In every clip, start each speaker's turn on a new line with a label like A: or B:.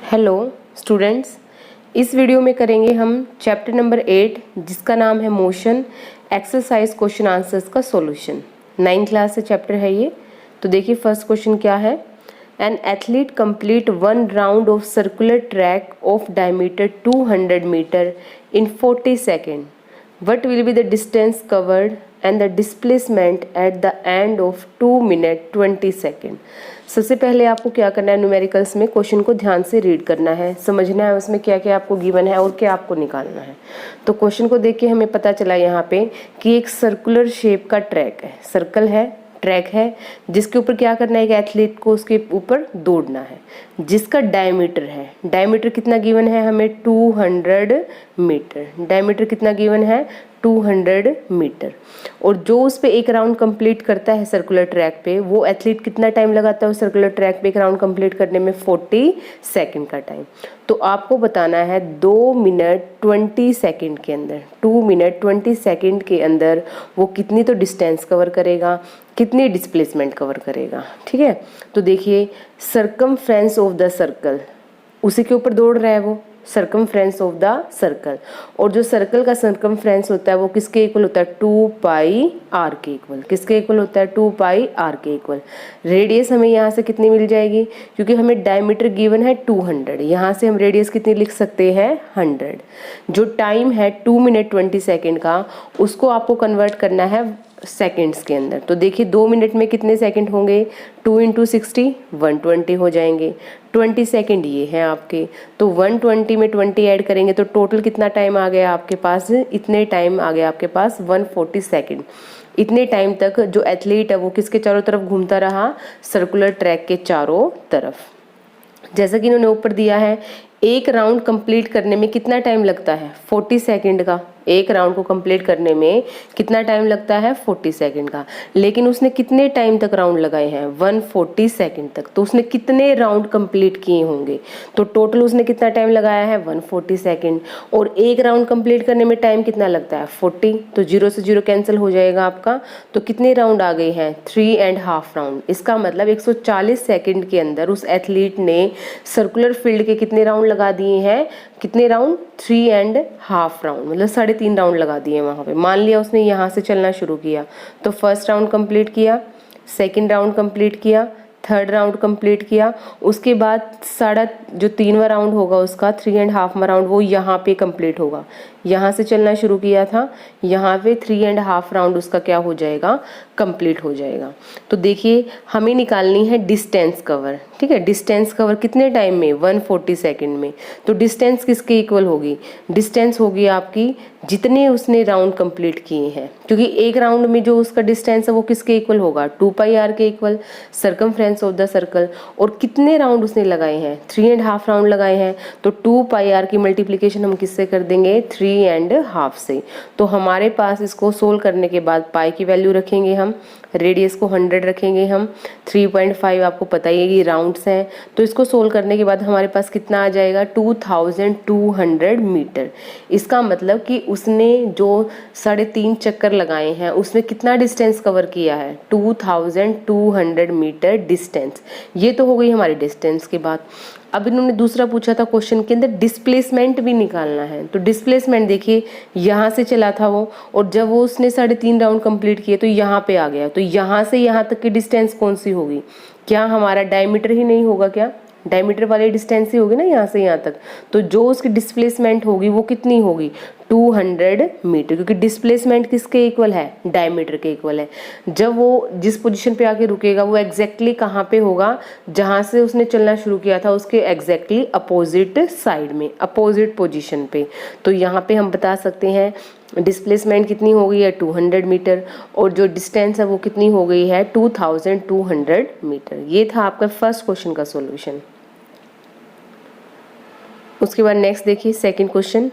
A: Hello students, इस video में करेंगे हम चैप्टर नंबर 8 जिसका नाम है मोशन एक्सरसाइज क्वेश्चन आंसर्स का सॉल्यूशन। 9th क्लास से चैप्टर है ये। तो देखिए फर्स्ट क्वेश्चन क्या है। An athlete complete 1 round of circular track of diameter 200 metre in 40 second. What will be the distance covered and the displacement at the end of 2 minute 20 second। सबसे पहले आपको क्या करना है, न्यूमेरिकल्स में क्वेश्चन को ध्यान से रीड करना है, समझना है उसमें क्या क्या आपको गिवन है और क्या आपको निकालना है। तो क्वेश्चन को देख के हमें पता चला यहाँ पे कि एक सर्कुलर शेप का ट्रैक है, सर्कल है, ट्रैक है, जिसके ऊपर क्या करना है, एक एथलीट को उसके ऊपर दौड़ना है, जिसका डायमीटर है, डायमीटर कितना गिवन है हमें 200 मीटर। डायमीटर कितना गिवन है 200 मीटर। और जो उस पे एक राउंड कंप्लीट करता है सर्कुलर ट्रैक पे, वो एथलीट कितना टाइम लगाता है उस सर्कुलर ट्रैक पे एक राउंड कंप्लीट करने में 40 सेकंड का टाइम। तो आपको बताना है 2 मिनट 20 सेकंड के अंदर, 2 मिनट 20 सेकंड के अंदर वो कितनी तो डिस्टेंस कवर करेगा, कितनी डिस्प्लेसमेंट कवर करेगा। ठीक है, तो देखिए सर्कमफ्रेंस ऑफ द सर्कल, उसी के ऊपर दौड़ रहा है वो, सर्कमफ्रेंस ऑफ द सर्कल। और जो सर्कल का सर्कमफ्रेंस होता है वो किसके इक्वल होता है 2 पाई आर के इक्वल। किसके इक्वल होता है 2 पाई आर के इक्वल। रेडियस हमें यहाँ से कितनी मिल जाएगी, क्योंकि हमें डायमीटर गिवन है 200, यहाँ से हम रेडियस कितनी लिख सकते हैं 100। जो टाइम है 2 मिनट 20 सेकेंड का, उसको आपको कन्वर्ट करना है सेकेंड्स के अंदर। तो देखिए 2 मिनट में कितने सेकंड होंगे, 2 × 60 120 हो जाएंगे। 20 सेकंड ये हैं आपके, तो 120 में 20 ऐड करेंगे तो टोटल कितना टाइम आ गया आपके पास, इतने टाइम आ गया आपके पास 140 सेकंड। इतने टाइम तक जो एथलीट है वो किसके चारों तरफ घूमता रहा, सर्कुलर ट्रैक के चारों तरफ। जैसा कि इन्होंने ऊपर दिया है, एक राउंड कंप्लीट करने में कितना टाइम लगता है 40 सेकंड का। एक राउंड को कंप्लीट करने में कितना टाइम लगता है 40 सेकंड का। लेकिन उसने कितने टाइम तक राउंड लगाए हैं 140 सेकंड तक। तो उसने कितने राउंड कंप्लीट किए होंगे, तो टोटल उसने कितना टाइम लगाया है 140 सेकंड। और एक राउंड कंप्लीट करने में टाइम कितना लगता है 40, तो 0 से 0 कैंसिल हो जाएगा आपका। तो कितने राउंड आ गए हैं 3.5 राउंड। इसका मतलब 140 सेकंड के अंदर उस एथलीट ने सर्कुलर फील्ड के कितने राउंड लगा दिए हैं, कितने राउंड 3.5 राउंड, मतलब 3.5 राउंड लगा दिए वहां पे। मान लिया उसने यहाँ से चलना शुरू किया, तो फर्स्ट राउंड कंप्लीट किया, सेकंड राउंड कंप्लीट किया, थर्ड राउंड कंप्लीट किया, उसके बाद जो 3वां राउंड होगा उसका 3.5वां राउंड वो यहाँ पे कंप्लीट होगा। यहाँ से चलना शुरू किया था, यहाँ पे 3.5 राउंड उसका क्या हो जाएगा, कंप्लीट हो जाएगा। तो देखिए हमें निकालनी है डिस्टेंस कवर। ठीक है, डिस्टेंस कवर कितने टाइम में 140 सेकंड में। तो डिस्टेंस किसके इक्वल होगी, डिस्टेंस होगी आपकी जितने उसने राउंड कंप्लीट किए हैं, क्योंकि एक राउंड में जो उसका डिस्टेंस है वो किसके इक्वल होगा 2 पाई आर के equal, circumference of the circle. और कितने राउंड उसने लगाए हैं 3.5 राउंड लगाए हैं, तो 2 पाई आर की मल्टीप्लीकेशन हम किससे कर देंगे 3.5 से। तो हमारे पास इसको सोल्व करने के बाद पाई की वैल्यू रखेंगे हम, रेडियस को 100 रखेंगे हम, 3.5 आपको पता ही है कि राउंड्स हैं। तो इसको सोल्व करने के बाद हमारे पास कितना आ जाएगा 2200 मीटर। इसका मतलब कि उसने जो 3.5 चक्कर लगाए हैं उसने कितना डिस्टेंस कवर किया है 2200 मीटर डिस्टेंस। ये तो हो गई हमारी डिस्टेंस के बाद। अब इन्होंने दूसरा पूछा था क्वेश्चन के अंदर डिस्प्लेसमेंट भी निकालना है। तो डिस्प्लेसमेंट देखिए यहाँ से चला था वो, और जब वो उसने 3.5 राउंड कंप्लीट किए तो यहाँ पे आ गया। तो यहाँ से यहाँ तक की डिस्टेंस कौन सी होगी, क्या हमारा डायमीटर ही नहीं होगा, क्या डायमीटर वाली डिस्टेंस ही होगी ना यहाँ से यहाँ तक। तो जो उसकी डिस्प्लेसमेंट होगी वो कितनी होगी 200 मीटर, क्योंकि डिस्प्लेसमेंट किसके इक्वल है डायमीटर के इक्वल है। जब वो जिस पोजीशन पे आके रुकेगा वो एग्जैक्टली कहाँ पे होगा, जहाँ से उसने चलना शुरू किया था उसके एग्जैक्टली अपोजिट साइड में, अपोजिट पोजीशन पे। तो यहाँ पे हम बता सकते हैं डिस्प्लेसमेंट कितनी हो गई है 200 मीटर, और जो डिस्टेंस है वो कितनी हो गई है 2200 मीटर। ये था आपका फर्स्ट क्वेश्चन का सॉल्यूशन। उसके बाद नेक्स्ट देखिए second question.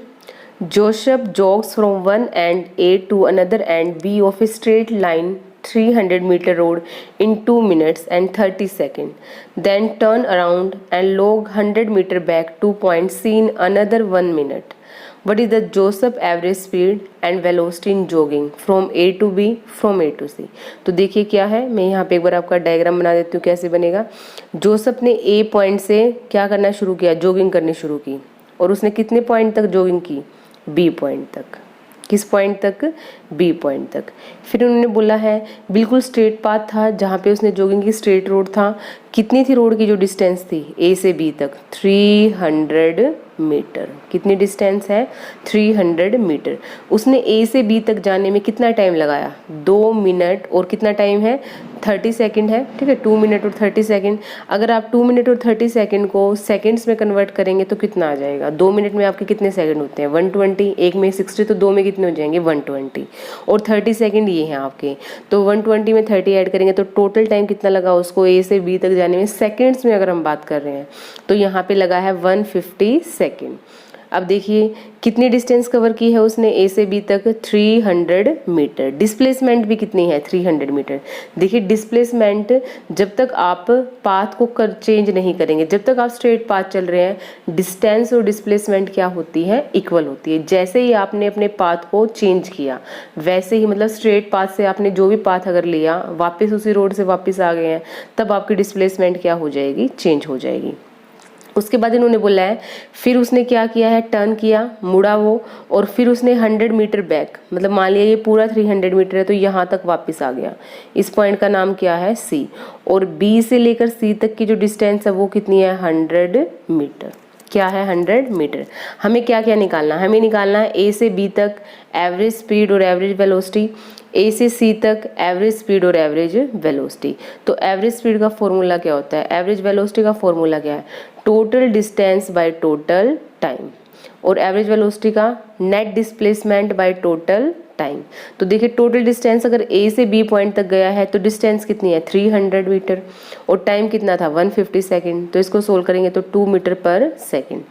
A: Joseph jogs from one end A to another end B of a straight line 300 meter road in 2 minutes and 30 seconds. Then turn around and log 100 meter back to point C in another 1 minute. What is the Joseph average speed and velocity in jogging from A to B from A to C? तो देखिए क्या है, मैं यहाँ पे एक बार आपका diagram बना देती हूँ कैसे बनेगा। जोसेफ ने ए पॉइंट से क्या करना शुरू किया, जॉगिंग करनी शुरू की, और उसने कितने पॉइंट तक जॉगिंग की, बी पॉइंट तक। किस पॉइंट तक, बी पॉइंट तक। फिर उन्होंने बोला है बिल्कुल स्ट्रेट पाथ था जहाँ पे उसने जॉगिंग की, स्ट्रेट रोड था। कितनी थी रोड की जो डिस्टेंस थी ए से बी तक, 300 मीटर। कितनी डिस्टेंस है, 300 मीटर। उसने ए से बी तक जाने में कितना टाइम लगाया, 2 मिनट और कितना टाइम है, 30 सेकंड है, ठीक है, 2 मिनट और 30 सेकंड। अगर आप 2 मिनट और 30 सेकंड को सेकंड्स में कन्वर्ट करेंगे तो कितना आ जाएगा, 2 मिनट में आपके कितने सेकंड होते हैं, 120, एक में 60 तो 2 में कितने हो जाएंगे, 120, और 30 सेकंड ये हैं आपके, तो 120 में 30 ऐड करेंगे तो टोटल टाइम कितना लगा उसको ए से बी तक जाने में, सेकंड्स में अगर हम बात कर रहे हैं तो यहाँ पे लगा है 150 सेकंड। अब देखिए कितनी डिस्टेंस कवर की है उसने ए से बी तक, 300 मीटर। डिस्प्लेसमेंट भी कितनी है, 300 मीटर। देखिए डिस्प्लेसमेंट जब तक आप पाथ को चेंज नहीं करेंगे, जब तक आप स्ट्रेट पाथ चल रहे हैं, डिस्टेंस और डिस्प्लेसमेंट क्या होती है, इक्वल होती है। जैसे ही आपने अपने पाथ को चेंज किया वैसे ही, मतलब स्ट्रेट पाथ से आपने जो भी पाथ अगर लिया वापस उसी रोड से वापस आ गए हैं, तब आपकी डिस्प्लेसमेंट क्या हो जाएगी, चेंज हो जाएगी। उसके बाद इन्होंने बोला है फिर उसने क्या किया है, टर्न किया, मुड़ा वो, और फिर उसने 100 मीटर बैक, मतलब मान लिया ये पूरा 300 मीटर है तो यहाँ तक वापस आ गया। इस पॉइंट का नाम क्या है, सी। और बी से लेकर सी तक की जो डिस्टेंस है वो कितनी है, 100 मीटर। क्या है, 100 मीटर। हमें क्या क्या निकालना है, हमें निकालना है ए से बी तक एवरेज स्पीड और एवरेज वेलोसिटी, ए से सी तक एवरेज स्पीड और एवरेज वेलोसिटी। तो एवरेज स्पीड का फॉर्मूला क्या होता है, एवरेज वेलोसिटी का फॉर्मूला क्या है, total distance by total time, और एवरेज वेलोसिटी का net displacement by total time. तो देखिए टोटल डिस्टेंस अगर ए से बी पॉइंट तक गया है तो डिस्टेंस कितनी है, 300 मीटर, और टाइम कितना था, 150 सेकंड। तो इसको सोल्व करेंगे तो 2 मीटर पर सेकंड।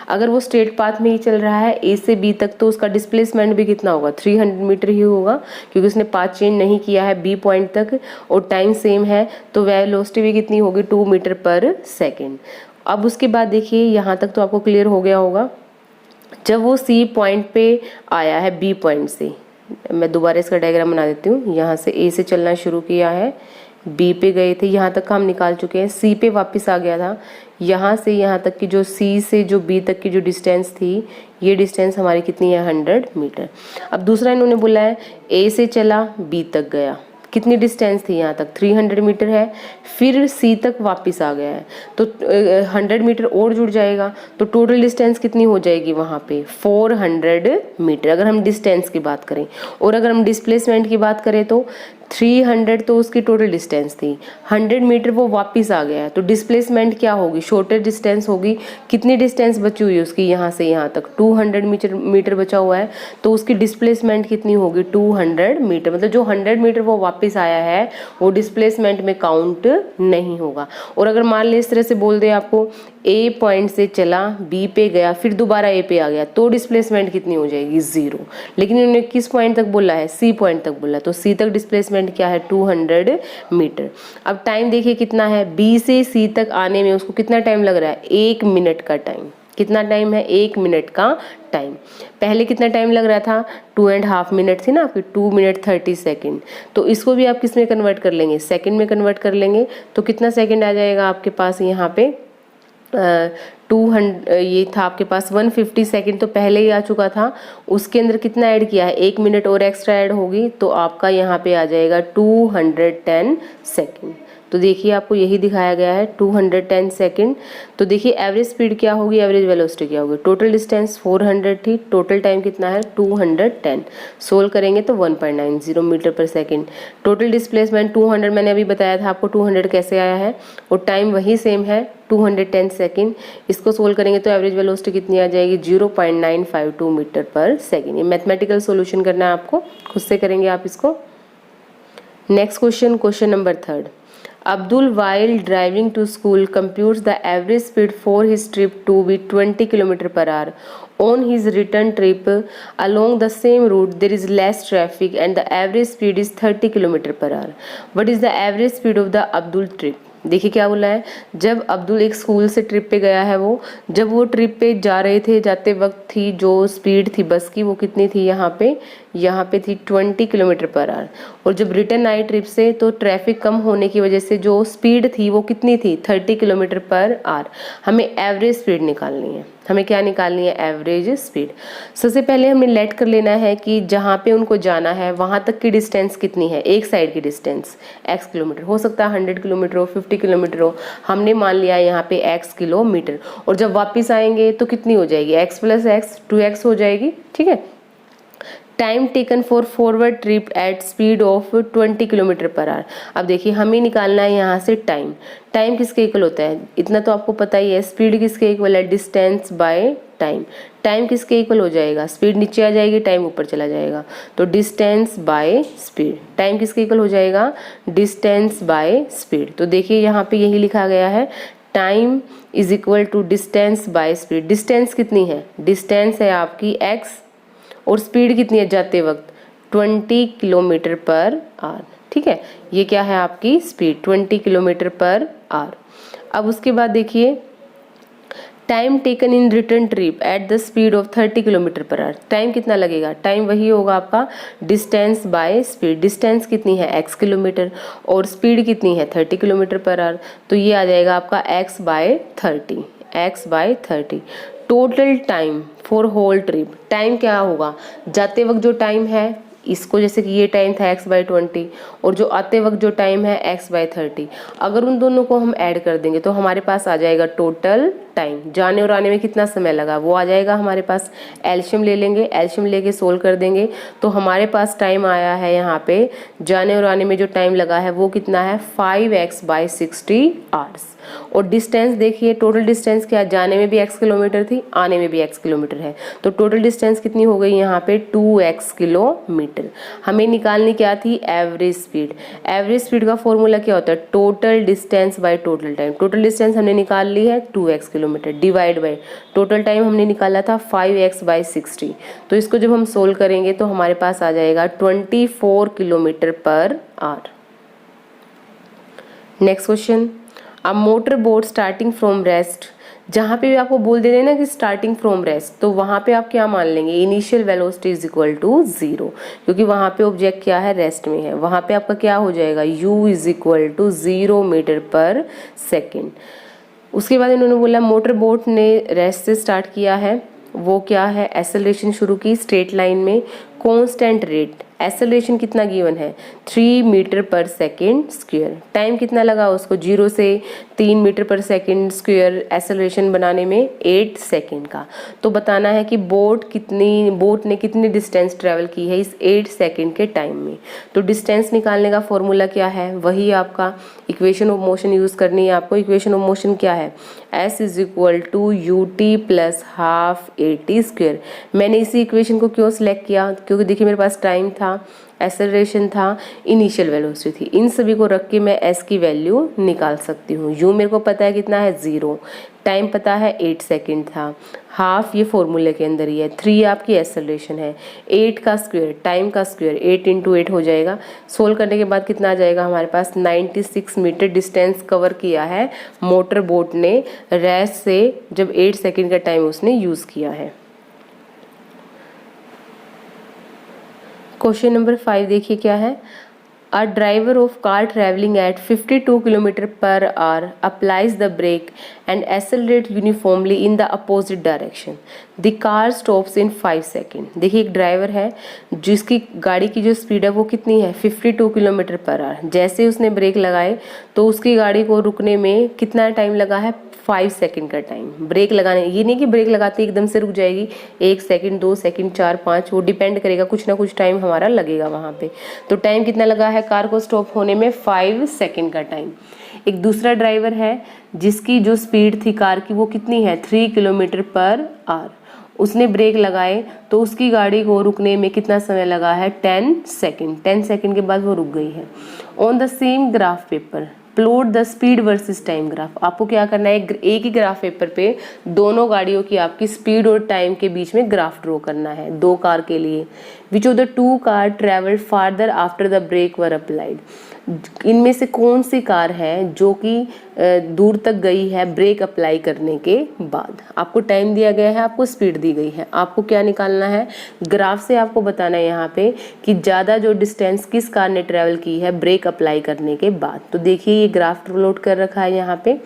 A: अगर वो स्ट्रेट पाथ में ही चल रहा है ए से बी तक तो उसका डिस्प्लेसमेंट भी कितना होगा, 300 मीटर ही होगा, क्योंकि उसने पाथ चेंज नहीं किया है बी पॉइंट तक, और टाइम सेम है, तो वेलोसिटी भी कितनी होगी, 2 मीटर पर सेकेंड। अब उसके बाद देखिए यहाँ तक तो आपको क्लियर हो गया होगा। जब वो सी पॉइंट पे आया है बी पॉइंट से, मैं दोबारा इसका डायग्राम बना देती हूँ। यहाँ से ए से चलना शुरू किया है, बी पे गए थे, यहाँ तक हम निकाल चुके हैं, सी पे वापस आ गया था। यहाँ से यहाँ तक की जो सी से जो बी तक की जो डिस्टेंस थी, ये डिस्टेंस हमारी कितनी है, 100 मीटर। अब दूसरा इन्होंने बोला है ए से चला बी तक गया, कितनी डिस्टेंस थी यहाँ तक, 300 मीटर है, फिर सी तक वापस आ गया है तो 100 मीटर और जुड़ जाएगा, तो टोटल डिस्टेंस कितनी हो जाएगी वहाँ पे, 400 मीटर, अगर हम डिस्टेंस की बात करें। और अगर हम डिस्प्लेसमेंट की बात करें तो 300 तो उसकी टोटल डिस्टेंस थी, 100 मीटर वो वापस आ गया है, तो डिस्प्लेसमेंट क्या होगी, शॉर्टर डिस्टेंस होगी। कितनी डिस्टेंस बची हुई है उसकी, यहाँ से यहाँ तक 200 मीटर बचा हुआ है, तो उसकी डिस्प्लेसमेंट कितनी होगी, 200 मीटर। मतलब जो 100 मीटर वो वापस आया है वो डिस्प्लेसमेंट में काउंट नहीं होगा। और अगर मान लें इस तरह से बोल दे आपको, ए पॉइंट से चला बी पे गया फिर दोबारा ए पे आ गया, तो डिस्प्लेसमेंट कितनी हो जाएगी, 0। लेकिन इन्होंने किस पॉइंट तक बोला है, सी पॉइंट तक बोला, तो सी तक डिस्प्लेसमेंट क्या है, 200 मीटर। अब टाइम देखिए कितना है, बी से सी तक आने में उसको कितना टाइम लग रहा है, 1 मिनट का टाइम। कितना टाइम है, 1 मिनट का टाइम। पहले कितना टाइम लग रहा था, 2.5 मिनट थी ना आपकी, 2 मिनट 30 सेकेंड। तो इसको भी आप किस में कन्वर्ट कर लेंगे, सेकेंड में कन्वर्ट कर लेंगे, तो कितना सेकेंड आ जाएगा आपके पास यहाँ पे, 200, ये था आपके पास 150 सेकंड तो पहले ही आ चुका था, उसके अंदर कितना ऐड किया है, 1 मिनट और एक्स्ट्रा ऐड होगी, तो आपका यहाँ पे आ जाएगा 210 सेकंड। तो देखिए आपको यही दिखाया गया है 210 सेकंड। तो देखिए एवरेज स्पीड क्या होगी, एवरेज वेलोसिटी क्या होगी, टोटल डिस्टेंस 400 थी, टोटल टाइम कितना है 210, सोल्व करेंगे तो 1.90 metre per second. Total displacement 200 मैंने अभी बताया था आपको 200 कैसे आया है, और टाइम वही सेम है 210 सेकंड। इसको सोल्व करेंगे तो एवरेज वेलोसिटी कितनी आ जाएगी, 0.952 मीटर पर सेकंड। ये मैथमेटिकल सॉल्यूशन करना है आपको, खुद से करेंगे आप इसको। Next question, question number 3। Abdul, while driving to school, computes the average speed for his trip to be 20 km/h. On his return trip along the same route, there is less traffic and the average speed is 30 km/h. What is the average speed of the Abdul trip? देखिए क्या बोला है, जब अब्दुल एक school से trip पे गया है, जब वो ट्रिप पे जा रहे थे, जाते वक्त थी जो स्पीड थी बस की वो कितनी थी, यहाँ पे थी 20 किलोमीटर पर आवर। और जब रिटर्न आए ट्रिप से तो ट्रैफिक कम होने की वजह से जो स्पीड थी वो कितनी थी, 30 किलोमीटर पर आवर। हमें एवरेज स्पीड निकालनी है, हमें क्या निकालनी है, एवरेज स्पीड। सबसे पहले हमें लेट कर लेना है कि जहाँ पे उनको जाना है वहाँ तक की डिस्टेंस कितनी है, एक साइड की डिस्टेंस x किलोमीटर, हो सकता है 100 किलोमीटर हो, 50 किलोमीटर हो, हमने मान लिया यहाँ पे x किलोमीटर। और जब वापस आएंगे तो कितनी हो जाएगी, x प्लस एक्स 2x हो जाएगी, ठीक है। Time taken for forward trip at speed of 20 kilometre per hour. अब देखिए हमें निकालना है यहाँ से टाइम। टाइम किसके इक्वल होता है, इतना तो आपको पता ही है। स्पीड किसके इक्वल है, डिस्टेंस बाय टाइम। टाइम किसके इक्वल हो जाएगा, स्पीड नीचे आ जाएगी, टाइम ऊपर चला जाएगा, तो डिस्टेंस बाय स्पीड। टाइम किसके इक्वल हो जाएगा, डिस्टेंस बाय स्पीड। तो देखिए यहाँ पे यही लिखा गया है, time is equal to distance by speed. Distance कितनी है, डिस्टेंस है आपकी x, और स्पीड कितनी है जाते वक्त 20 किलोमीटर पर आवर, ठीक है। ये क्या है आपकी स्पीड, 20 किलोमीटर पर आवर। अब उसके बाद देखिए time taken in return trip eight the speed of 30 kilometre per our. Time कितना लगेगा, टाइम वही होगा आपका डिस्टेंस बाय स्पीड। डिस्टेंस कितनी है x किलोमीटर और स्पीड कितनी है 30 किलोमीटर पर आवर, तो ये आ जाएगा आपका x by 30। Total time for whole trip, time क्या होगा, जाते वक्त जो टाइम है इसको, जैसे कि ये टाइम था x बाई 20 और जो आते वक्त जो टाइम है x बाई 30, अगर उन दोनों को हम ऐड कर देंगे तो हमारे पास आ जाएगा टोटल टाइम। जाने और आने में कितना समय लगा वो आ जाएगा हमारे पास। एलसीएम ले लेंगे, एलसीएम लेके सोल्व कर देंगे तो हमारे पास टाइम आया है यहाँ पे, जाने और आने में जो टाइम लगा है वो कितना है 5x बाई 60 आवर्स। और डिस्टेंस देखिए, टोटल डिस्टेंस क्या, जाने में भी x किलोमीटर थी, आने में भी x किलोमीटर है, तो टोटल डिस्टेंस कितनी हो गई यहाँ पे 2x किलोमीटर। हमें निकालनी क्या थी, एवरेज स्पीड। एवरेज स्पीड का फॉर्मूला क्या होता है, total distance by total time. Total distance हमने निकाल ली है 2x kilometre, divide by total time हमने निकाला था 5x बाई 60। तो इसको जब हम सोल्व करेंगे तो हमारे पास आ जाएगा 24 kilometre per our. Next question, a motor boat starting from rest. जहाँ पे भी आपको बोल दे रहे ना कि स्टार्टिंग फ्रॉम रेस्ट, तो वहाँ पे आप क्या मान लेंगे, initial velocity is equal to 0, क्योंकि वहाँ पे ऑब्जेक्ट क्या है, रेस्ट में है। वहाँ पे आपका क्या हो जाएगा, u is equal to 0 metre per second. उसके बाद इन्होंने बोला मोटर बोट ने रेस्ट से स्टार्ट किया है, वो क्या है, एक्सेलरेशन शुरू की स्ट्रेट लाइन में, कांस्टेंट रेट। एक्सेलरेशन कितना गिवन है, 3 metre per second square. Time कितना लगा उसको, 0 से 3 metre per second square acceleration बनाने में 8 सेकेंड का। तो बताना है कि बोट ने कितनी डिस्टेंस ट्रेवल की है इस 8 सेकेंड के टाइम में। तो डिस्टेंस निकालने का फॉर्मूला क्या है, वही आपका इक्वेशन ऑफ मोशन यूज करनी है आपको। इक्वेशन ऑफ मोशन क्या है, s is equal to ut plus half at square. मैंने इसी इक्वेशन को क्यों सिलेक्ट किया, क्योंकि देखिए मेरे पास टाइम था, एक्सेलरेशन था, इनिशियल वेलोसिटी थी, इन सभी को रख के मैं s की वैल्यू निकाल सकती हूँ। u मेरे को पता है कितना है 0, टाइम पता है 8 सेकेंड था, हाफ ये फॉर्मूले के अंदर ही है, 3 आपकी एक्सेलरेशन है, 8 का स्क्वायर टाइम का स्क्वायर 8 इंटू 8 हो जाएगा। सोल्व करने के बाद कितना आ जाएगा हमारे पास, 96 मीटर डिस्टेंस कवर किया है मोटर बोट ने रेस्ट से, जब 8 सेकेंड का टाइम उसने यूज़ किया है। क्वेश्चन नंबर 5 देखिए क्या है, a driver of car travelling at 52 kilometre per hour applies the brake and accelerate uniformly in the opposite direction, the car stops in 5 second. देखिए एक ड्राइवर है जिसकी गाड़ी की जो स्पीड है वो कितनी है 52 किलोमीटर पर आवर। जैसे उसने ब्रेक लगाए तो उसकी गाड़ी को रुकने में कितना टाइम लगा है, 5 सेकेंड का टाइम। ब्रेक लगाने, ये नहीं कि ब्रेक लगाते एकदम से रुक जाएगी, 1 सेकेंड 2 सेकेंड 4 5, वो डिपेंड करेगा, कुछ ना कुछ टाइम हमारा लगेगा वहाँ पे। तो टाइम कितना लगा है कार को स्टॉप होने में, 5 सेकेंड का टाइम। एक दूसरा ड्राइवर है जिसकी जो स्पीड थी कार की वो कितनी है 3 किलोमीटर पर आवर। उसने ब्रेक लगाए तो उसकी गाड़ी को रुकने में कितना समय लगा है 10 सेकेंड। 10 सेकेंड के बाद वो रुक गई है। On the same graph paper plot the speed versus time graph. आपको क्या करना है, एक ही ग्राफ पेपर पे दोनों गाड़ियों की आपकी स्पीड और टाइम के बीच में ग्राफ ड्रॉ करना है, दो कार के लिए। Which of the two car travelled farther after the brake were applied. इनमें से कौन सी कार है जो कि दूर तक गई है ब्रेक अप्लाई करने के बाद। आपको टाइम दिया गया है, आपको स्पीड दी गई है, आपको क्या निकालना है, ग्राफ से आपको बताना है यहाँ पे कि ज़्यादा जो डिस्टेंस किस कार ने ट्रेवल की है ब्रेक अप्लाई करने के बाद। तो देखिए ये ग्राफ प्लॉट कर रखा है यहाँ पे।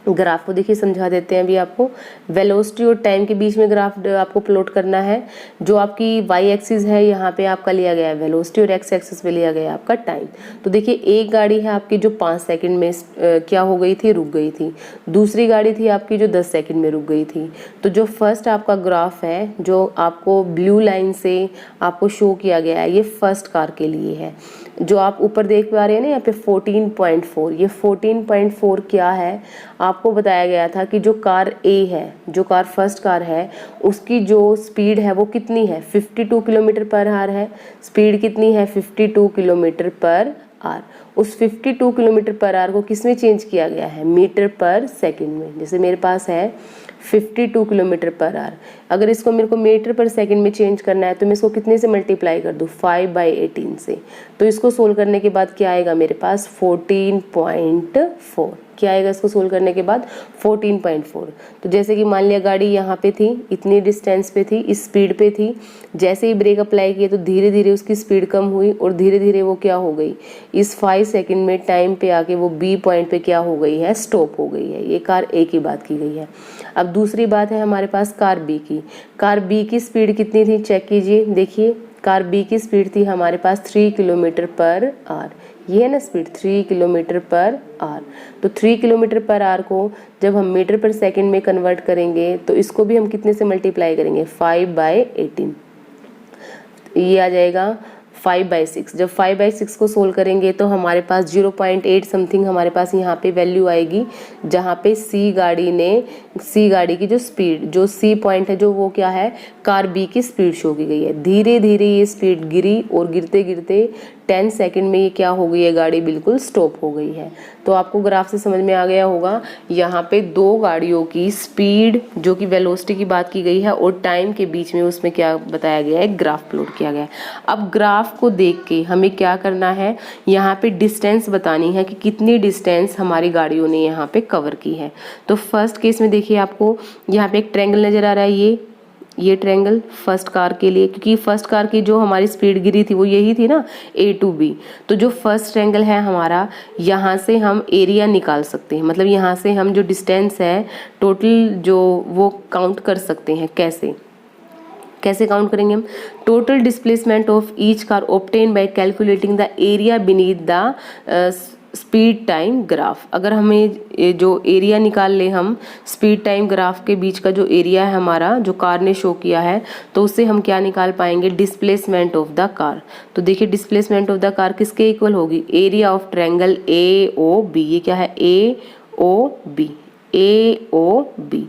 A: ग्राफ को देखिए समझा देते हैं अभी आपको। वेलोसिटी और टाइम के बीच में ग्राफ आपको प्लॉट करना है। जो आपकी वाई एक्सिस है यहाँ पे आपका लिया गया है वेलोसिटी और एक्स एक्सिस पे लिया गया है आपका टाइम। तो देखिए एक गाड़ी है आपकी जो 5 सेकंड में क्या हो गई थी, रुक गई थी। दूसरी गाड़ी थी आपकी जो 10 सेकंड में रुक गई थी। तो जो फर्स्ट आपका ग्राफ है जो आपको ब्लू लाइन से आपको शो किया गया है ये फर्स्ट कार के लिए है। जो आप ऊपर देख पा रहे हैं ना यहाँ पे 14.4, ये 14.4 क्या है, आपको बताया गया था कि जो कार ए है, जो कार फर्स्ट कार है, उसकी जो स्पीड है वो कितनी है, 52 किलोमीटर पर आवर है। स्पीड कितनी है, 52 किलोमीटर पर आवर। उस 52 किलोमीटर पर आवर को किस में चेंज किया गया है, मीटर पर सेकंड में। जैसे मेरे पास है 52 किलोमीटर पर आवर, अगर इसको मेरे को मीटर पर सेकंड में चेंज करना है तो मैं इसको कितने से मल्टीप्लाई कर दूँ, 5/18 से। तो इसको सोल्व करने के बाद क्या आएगा मेरे पास, 14.4। क्या आएगा इसको सोल्व करने के बाद, 14.4। तो जैसे कि मान लिया गाड़ी यहाँ पे थी, इतनी डिस्टेंस पे थी, इस स्पीड पे थी। जैसे ही ब्रेक अप्लाई किए तो धीरे धीरे उसकी स्पीड कम हुई और धीरे धीरे वो क्या हो गई, इस 5 सेकंड में टाइम पे आके वो बी पॉइंट पे क्या हो गई है, स्टॉप हो गई है। ये कार ए की बात की गई है। अब दूसरी बात है हमारे पास कार बी की। कार बी की स्पीड कितनी थी, चेक कीजिए। देखिए कार बी की स्पीड थी हमारे पास 3 किलोमीटर पर आवर। ये है ना स्पीड, 3 किलोमीटर पर आवर। तो 3 किलोमीटर पर आवर को जब हम मीटर पर सेकंड में कन्वर्ट करेंगे तो इसको भी हम कितने से मल्टीप्लाई करेंगे, 5/18। ये आ जाएगा 5/6। जब 5/6 को सोल्व करेंगे तो हमारे पास 0.8 समथिंग हमारे पास यहाँ पे वैल्यू आएगी, जहाँ पे सी गाड़ी की जो स्पीड, जो सी पॉइंट है जो वो क्या है, कार बी की स्पीड शो की गई है। धीरे धीरे ये स्पीड गिरी और गिरते गिरते 10 सेकंड में ये क्या हो गई है, गाड़ी बिल्कुल स्टॉप हो गई है। तो आपको ग्राफ से समझ में आ गया होगा, यहाँ पे दो गाड़ियों की स्पीड जो कि वेलोसिटी की बात की गई है और टाइम के बीच में उसमें क्या बताया गया है, ग्राफ प्लॉट किया गया है। अब ग्राफ को देख के हमें क्या करना है, यहाँ पे डिस्टेंस बतानी है कि कितनी डिस्टेंस हमारी गाड़ियों ने यहाँ पे कवर की है। तो फर्स्ट केस में देखिए आपको यहाँ पे एक ट्रायंगल नजर आ रहा है, ये ट्रायंगल फर्स्ट कार के लिए, क्योंकि फर्स्ट कार की जो हमारी स्पीड गिरी थी वो यही थी ना, A to B। तो जो फर्स्ट ट्रायंगल है हमारा, यहाँ से हम एरिया निकाल सकते हैं, मतलब यहाँ से हम जो डिस्टेंस है टोटल जो वो काउंट कर सकते हैं। कैसे काउंट करेंगे हम, total displacement of each car obtain bye calculating the area beneath the speed time graph. अगर हमें जो एरिया निकाल ले हम स्पीड टाइम ग्राफ के बीच का जो एरिया है हमारा, जो कार ने शो किया है, तो उससे हम क्या निकाल पाएंगे, डिस्प्लेसमेंट ऑफ द कार। तो देखिए डिस्प्लेसमेंट ऑफ द कार किसके इक्वल होगी, एरिया ऑफ ट्रायंगल AOB। ये क्या है, AOB।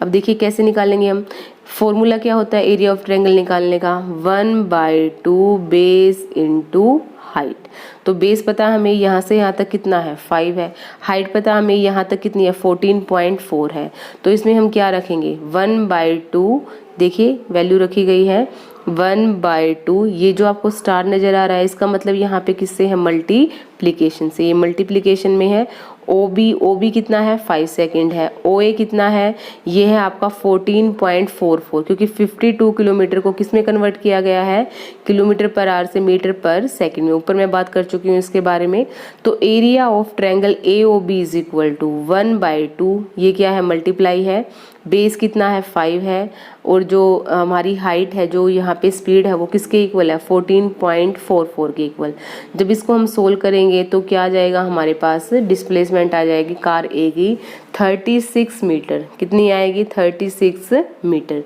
A: अब देखिए कैसे निकालेंगे हम, फॉर्मूला क्या होता है एरिया ऑफ ट्रायंगल निकालने का, 1/2 बेस इंटू हाइट। तो बेस पता हमें यहाँ से यहाँ तक कितना है, 5 है। हाइट पता हमें यहाँ तक कितनी है, 14.4 है। तो इसमें हम क्या रखेंगे, 1/2, देखिए वैल्यू रखी गई है 1/2। ये जो आपको स्टार नजर आ रहा है इसका मतलब यहाँ पे किससे है, मल्टीप्लीकेशन से। ये मल्टीप्लीकेशन में है। OB कितना है, 5 सेकेंड है। OA कितना है, ये है आपका 14.44, क्योंकि 52 किलोमीटर को किस में कन्वर्ट किया गया है, किलोमीटर पर आवर से मीटर पर सेकंड में। ऊपर मैं बात कर चुकी हूँ इसके बारे में। तो area of triangle AOB is equal to 1/2, ये क्या है, मल्टीप्लाई है। बेस कितना है, 5 है। और जो हमारी हाइट है, जो यहाँ पे स्पीड है, वो किसके इक्वल है, 14.44 के इक्वल। जब इसको हम सोल्व करेंगे तो क्या आ जाएगा हमारे पास, डिस्प्लेसमेंट आ जाएगी कार ए की 36 मीटर। कितनी आएगी, 36 मीटर।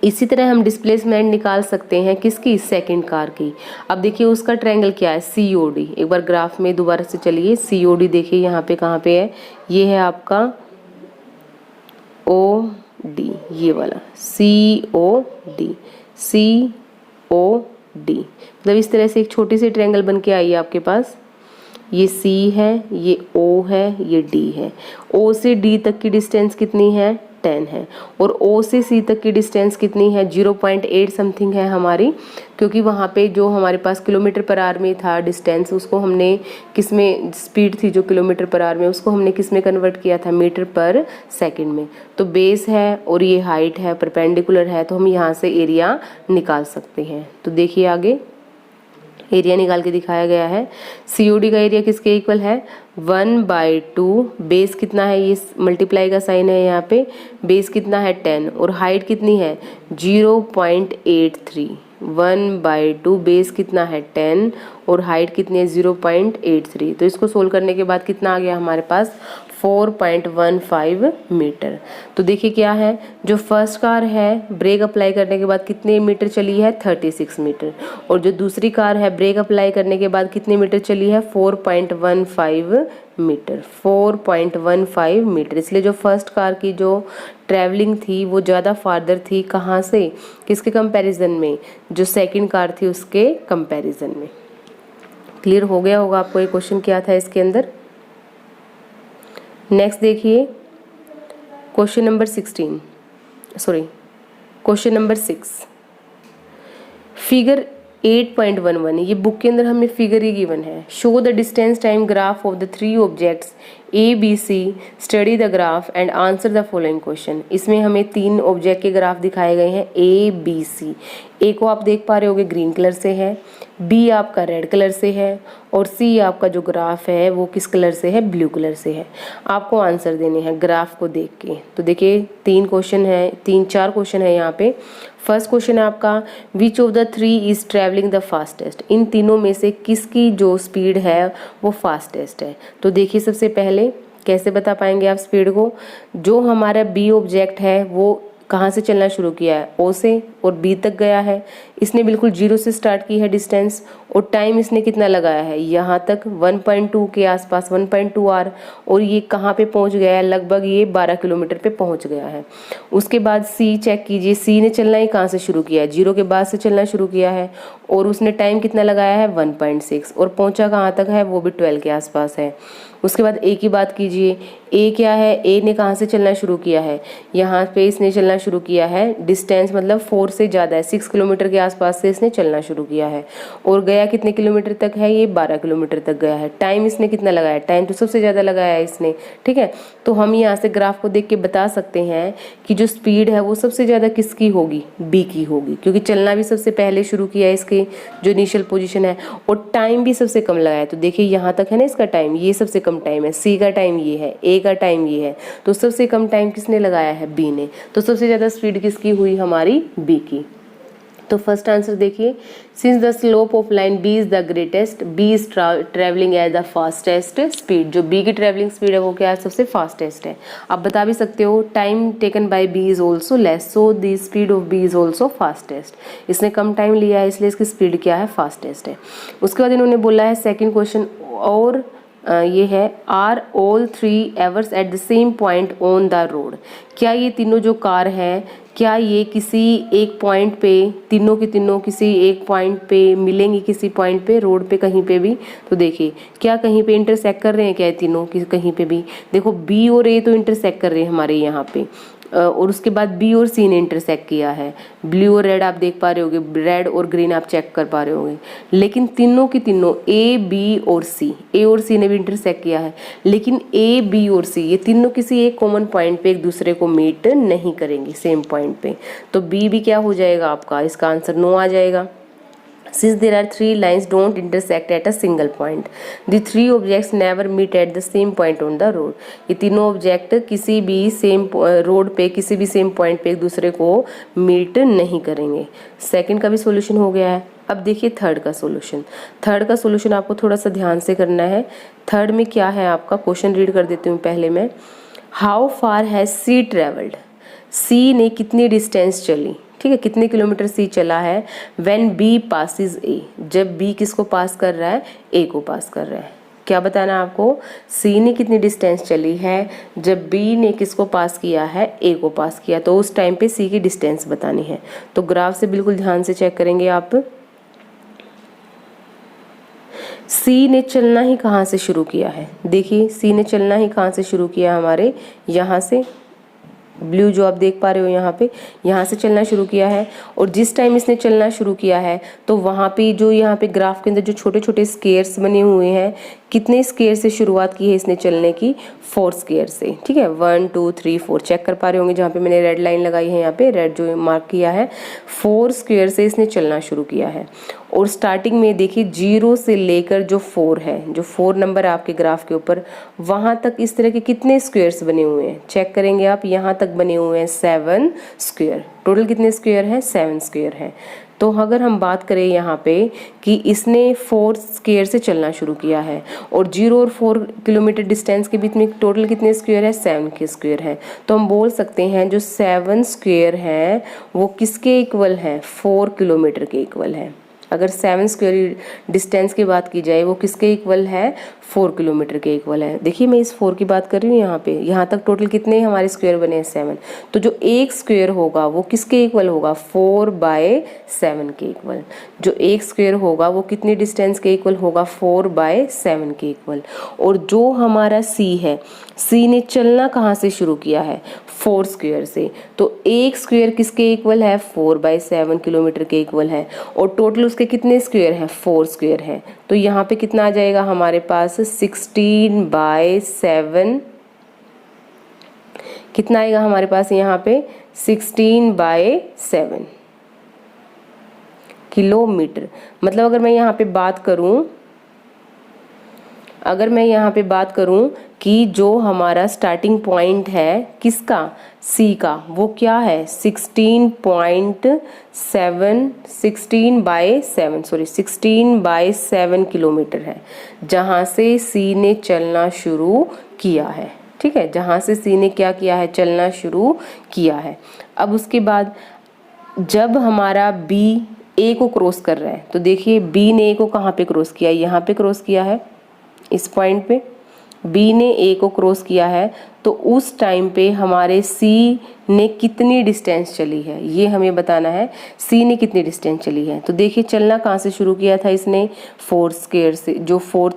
A: इसी तरह हम डिस्प्लेसमेंट निकाल सकते हैं किसकी, सेकंड कार की। अब देखिए उसका ट्रायंगल क्या है, COD। एक बार ग्राफ में दोबारा से चलिए, COD देखिए यहाँ पे कहाँ पे है, ये है आपका OD, ये वाला COD। मतलब इस तरह से एक छोटी सी ट्रायंगल बन के आई है आपके पास। ये C है, ये O है, ये D है। O से D तक की डिस्टेंस कितनी है, 10 है। और O से C तक की डिस्टेंस कितनी है, 0.8 समथिंग है हमारी, क्योंकि वहाँ पे जो हमारे पास किलोमीटर पर आवर में था डिस्टेंस, उसको हमने किस में, स्पीड थी जो किलोमीटर पर आवर में, उसको हमने किस में कन्वर्ट किया था, मीटर पर सेकंड में। तो बेस है और ये हाइट है, परपेंडिकुलर है, तो हम यहाँ से एरिया निकाल सकते हैं। तो देखिए आगे एरिया निकाल के दिखाया गया है। COD का एरिया किसके इक्वल है, 1/2, बेस कितना है, ये मल्टीप्लाई का साइन है यहाँ पे, बेस कितना है 10 और हाइट कितनी है 0.83, 1/2 बेस कितना है 10 और हाइट कितनी है 0.83। तो इसको सोल्व करने के बाद कितना आ गया हमारे पास 4.15 मीटर। तो देखिए क्या है, जो फर्स्ट कार है ब्रेक अप्लाई करने के बाद कितने मीटर चली है 36 मीटर, और जो दूसरी कार है ब्रेक अप्लाई करने के बाद कितने मीटर चली है 4.15 मीटर, 4.15 मीटर। इसलिए जो फर्स्ट कार की जो ट्रैवलिंग थी वो ज़्यादा फार्दर थी, कहाँ से, किसके कंपैरिजन में, जो सेकंड कार थी उसके कंपैरिजन में। क्लियर हो गया होगा आपको ये क्वेश्चन क्या था इसके अंदर। नेक्स्ट देखिए क्वेश्चन नंबर 6 फिगर 8.11, ये बुक के अंदर हमें फिगर ही गिवन है। Show the distance time graph of the 3 objects ABC, study the graph and answer the following question. इसमें हमें 3 ऑब्जेक्ट के ग्राफ दिखाए गए हैं ABC। A को आप देख पा रहे होगे ग्रीन कलर से है, B आपका रेड कलर से है और C आपका जो ग्राफ है वो किस कलर से है, ब्लू कलर से है। आपको आंसर देने हैं ग्राफ को देख के। तो देखिए 4 क्वेश्चन है यहाँ पे। फर्स्ट क्वेश्चन है आपका, which of the 3 is travelling the fastest, इन तीनों में से किसकी जो स्पीड है वो फास्टेस्ट है। तो देखिए सबसे पहले कैसे बता पाएंगे आप स्पीड को, जो हमारा B ऑब्जेक्ट है वो कहाँ से चलना शुरू किया है, O से, और B तक गया है। इसने बिल्कुल 0 से स्टार्ट की है डिस्टेंस, और टाइम इसने कितना लगाया है यहाँ तक 1.2 के आसपास, 1.2 आवर, और ये कहाँ पे पहुँच गया है, लगभग ये 12 किलोमीटर पे पहुँच गया है। उसके बाद C चेक कीजिए, C ने चलना ही कहाँ से शुरू किया है, 0 के बाद से चलना शुरू किया है, और उसने टाइम कितना लगाया है 1.6, और पहुँचा कहाँ तक है, वो भी 12 के आसपास है। उसके बाद A की बात कीजिए, A क्या है, A ने कहाँ से चलना शुरू किया है, यहाँ पे इसने चलना शुरू किया है, डिस्टेंस मतलब 4 से ज़्यादा है, 6 किलोमीटर के आसपास से इसने चलना शुरू किया है, और गया कितने किलोमीटर तक है, ये 12 किलोमीटर तक गया है। टाइम इसने कितना लगाया, टाइम तो सबसे ज़्यादा लगाया है इसने, ठीक है। तो हम यहाँ से ग्राफ को देख के बता सकते हैं कि जो स्पीड है वो सबसे ज़्यादा किसकी होगी, B की होगी, क्योंकि चलना भी सबसे पहले शुरू किया है इसके जो इनिशियल पोजीशन है, और टाइम भी सबसे कम लगाया है। तो देखिए यहाँ तक है ना इसका टाइम, ये सबसे कम टाइम है, C का टाइम ये है, A का टाइम ये है, तो सबसे कम टाइम किसने लगाया है, B ने। तो सबसे ज़्यादा स्पीड किसकी हुई, हमारी B की। तो फर्स्ट आंसर देखिए, since the slope of line B is the greatest, B is travelling at the fastest speed, जो B की ट्रेवलिंग स्पीड है वो क्या है, सबसे फास्टेस्ट है। आप बता भी सकते हो time taken by B is also less, so the speed of B is also fastest. इसने कम टाइम लिया है इसलिए इसकी स्पीड क्या है, फास्टेस्ट है। उसके बाद इन्होंने बोला है सेकेंड क्वेश्चन, और ये है, आर ऑल 3 एवर्स at the same point on the road, क्या ये तीनों जो कार है, क्या ये किसी एक पॉइंट पे, तीनों की तीनों किसी एक पॉइंट पे मिलेंगी, किसी पॉइंट पे, रोड पे कहीं पे भी। तो देखिए क्या कहीं पे इंटरसेक्ट कर रहे हैं, क्या ये तीनों कहीं पे भी, देखो B और A तो इंटरसेक्ट कर रहे हैं हमारे यहाँ पे, और उसके बाद B और C ने इंटरसेक्ट किया है, ब्लू और रेड आप देख पा रहे होगे, रेड और ग्रीन आप चेक कर पा रहे होगे। लेकिन तीनों की तीनों A, B और C ने भी इंटरसेक्ट किया है, लेकिन A, B और C ये तीनों किसी एक कॉमन पॉइंट पे एक दूसरे को मीट नहीं करेंगे सेम पॉइंट पे। तो B भी क्या हो जाएगा आपका, इसका आंसर नो आ जाएगा। Since there are 3 lines don't intersect at a single point, the 3 objects never meet at the same point on the road. ये तीनों ऑब्जेक्ट किसी भी सेम रोड पे, किसी भी सेम पॉइंट पे एक दूसरे को मीट नहीं करेंगे। सेकंड का भी सॉल्यूशन हो गया है। अब देखिए थर्ड का सॉल्यूशन आपको थोड़ा सा ध्यान से करना है। थर्ड में क्या है आपका, क्वेश्चन रीड कर देती हूँ पहले मैं। How far has C travelled, C ने कितनी डिस्टेंस चली, ठीक है, कितने किलोमीटर C चला है, व्हेन B पासिस A, जब B किसको पास कर रहा है, A को पास कर रहा है। क्या बताना आपको, C ने कितनी डिस्टेंस चली है जब B ने किसको पास किया है, A को पास किया, तो उस टाइम पे C की डिस्टेंस बतानी है। तो ग्राफ से बिल्कुल ध्यान से चेक करेंगे आप। C ने चलना ही कहाँ से शुरू किया है, देखिए C ने चलना ही कहाँ से शुरू किया, हमारे यहाँ से, ब्लू जो आप देख पा रहे हो यहाँ से चलना शुरू किया है। और जिस टाइम इसने चलना शुरू किया है तो वहाँ पे जो यहाँ पे ग्राफ के अंदर जो छोटे छोटे स्क्वेयर्स बने हुए हैं, कितने स्क्वेयर से शुरुआत की है इसने चलने की, 4 स्क्वेयर से। ठीक है, 1 2 3 4 चेक कर पा रहे होंगे, जहाँ पे मैंने रेड लाइन लगाई है, यहाँ पे रेड जो मार्क किया है, 4 स्क्वेयर से इसने चलना शुरू किया है। और स्टार्टिंग में देखिए 0 से लेकर जो 4 है, जो 4 नंबर है आपके ग्राफ के ऊपर, वहाँ तक इस तरह के कितने स्क्वेयर्स बने हुए हैं चेक करेंगे आप। यहाँ तक बने हुए हैं 7 स्क्वेयर। टोटल कितने स्क्वेयर हैं, 7 स्क्वेयर हैं। तो अगर हम बात करें यहाँ पे कि इसने 4 स्क्वेयर से चलना शुरू किया है और 0 और 4 किलोमीटर डिस्टेंस के बीच में टोटल कितने स्क्वेयर है, 7 के स्क्वेयर हैं। तो हम बोल सकते हैं जो 7 स्क्वेयर हैं वो किसके इक्वल है, 4 किलोमीटर के इक्वल है। अगर 7 स्क्वेयर डिस्टेंस की बात की जाए वो किसके इक्वल है, 4 किलोमीटर के इक्वल है। देखिए मैं इस 4 की बात कर रही हूँ यहाँ पे, यहाँ तक टोटल कितने हमारे स्क्वेयर बने हैं, 7। तो जो एक स्क्वेयर होगा वो किसके इक्वल होगा, 4/7 के इक्वल। जो एक स्क्वेयर होगा वो कितनी डिस्टेंस के इक्वल होगा, 4/7 के इक्वल। और जो हमारा सी है, सी ने चलना कहाँ से शुरू किया है, 4 स्क्वेयर से। तो एक स्क्वेयर किसके इक्वल है, 4/7 किलोमीटर के इक्वल है। और टोटल उसके कितने स्क्वेयर हैं, 4 स्क्वेयर हैं। तो यहाँ पे कितना आ जाएगा हमारे पास, 16/7। कितना आएगा हमारे पास यहाँ पे, 16/7 किलोमीटर। मतलब अगर मैं यहाँ पे बात करूं कि जो हमारा स्टार्टिंग पॉइंट है किसका, सी का, वो क्या है, 16/7 किलोमीटर है, जहां से सी ने चलना शुरू किया है। ठीक है, जहां से सी ने क्या किया है, चलना शुरू किया है। अब उसके बाद जब हमारा बी ए को क्रॉस कर रहा है, तो देखिए बी ने ए को कहाँ पे क्रॉस किया, यहाँ पे क्रॉस किया है, इस पॉइंट पे बी ने ए को क्रॉस किया है। तो उस टाइम पे हमारे सी ने कितनी डिस्टेंस चली है ये हमें बताना है, सी ने कितनी डिस्टेंस चली है। तो देखिए चलना कहाँ से शुरू किया था इसने, 4 स्क्वायर से, जो 4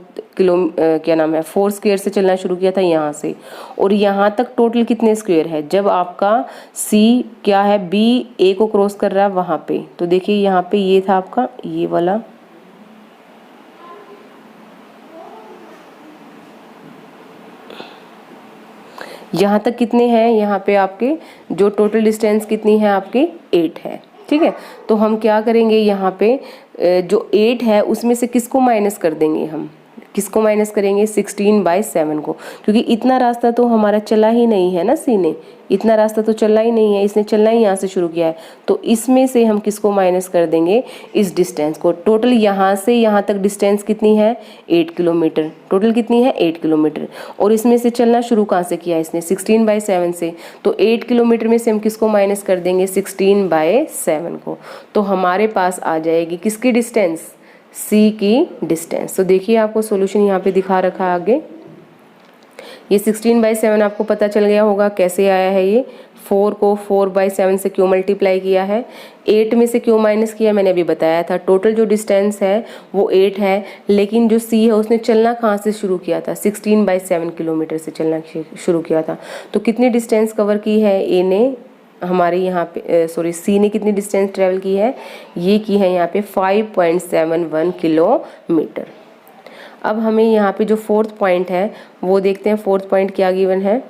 A: स्क्वायर से चलना शुरू किया था यहाँ से। और यहाँ तक टोटल कितने स्क्वायर है, जब आपका सी क्या है, बी ए को क्रॉस कर रहा है वहाँ पे। तो देखिए यहाँ पे ये था आपका ये वाला, यहाँ तक कितने हैं, यहाँ पे आपके जो टोटल डिस्टेंस कितनी है आपकी, 8 है। ठीक है, तो हम क्या करेंगे, यहाँ पे जो 8 है उसमें से किसको माइनस कर देंगे, हम किसको माइनस करेंगे, 16/7 को, क्योंकि इतना रास्ता तो हमारा चला ही नहीं है ना, सी ने इतना रास्ता तो चला ही नहीं है, इसने चलना ही यहाँ से शुरू किया है। तो इसमें से हम किसको माइनस कर देंगे, इस डिस्टेंस को। टोटल यहाँ से यहाँ तक डिस्टेंस कितनी है, 8 किलोमीटर। टोटल कितनी है, 8 किलोमीटर। और इसमें से चलना शुरू कहाँ से किया इसने, 16/7 से। तो 8 किलोमीटर में से हम किसको माइनस कर देंगे, 16/7 को। तो हमारे पास आ जाएगी किसकी डिस्टेंस, सी की डिस्टेंस। तो देखिए आपको सॉल्यूशन यहाँ पे दिखा रखा है आगे। ये 16/7 आपको पता चल गया होगा कैसे आया है। ये 4 को 4/7 से क्यों मल्टीप्लाई किया है, 8 में से क्यों माइनस किया, मैंने अभी बताया था। टोटल जो डिस्टेंस है वो 8 है, लेकिन जो सी है उसने चलना कहाँ से शुरू किया था, 16/7 किलोमीटर से चलना शुरू किया था। तो कितनी डिस्टेंस कवर की है ए ने, हमारे यहाँ पे सी ने कितनी डिस्टेंस ट्रेवल की है, ये की है यहाँ पे 5.71 किलोमीटर। अब हमें यहाँ पे जो 4th पॉइंट है वो देखते हैं। 4th पॉइंट क्या गिवन है,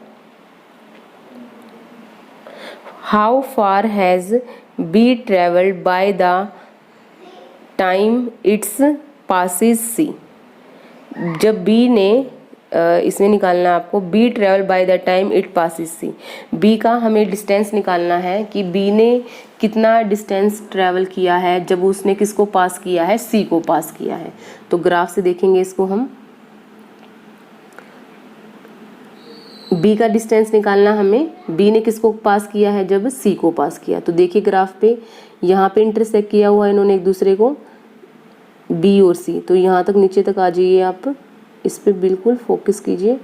A: how far has B travelled by the time it passes C. जब बी ने इसमें निकालना है आपको, B travel by the time it passes C. B का हमें डिस्टेंस निकालना है कि बी ने कितना डिस्टेंस ट्रेवल किया है जब उसने किसको पास किया है, सी को पास किया है। तो ग्राफ से देखेंगे इसको हम, बी का डिस्टेंस निकालना हमें, बी ने किसको पास किया है जब सी को पास किया। तो देखिए ग्राफ पे यहाँ पे इंटरसेक्ट किया हुआ है इन्होंने एक दूसरे को, बी और सी। तो यहाँ तक नीचे तक आ जाइए आप, इस पे बिल्कुल फोकस कीजिए।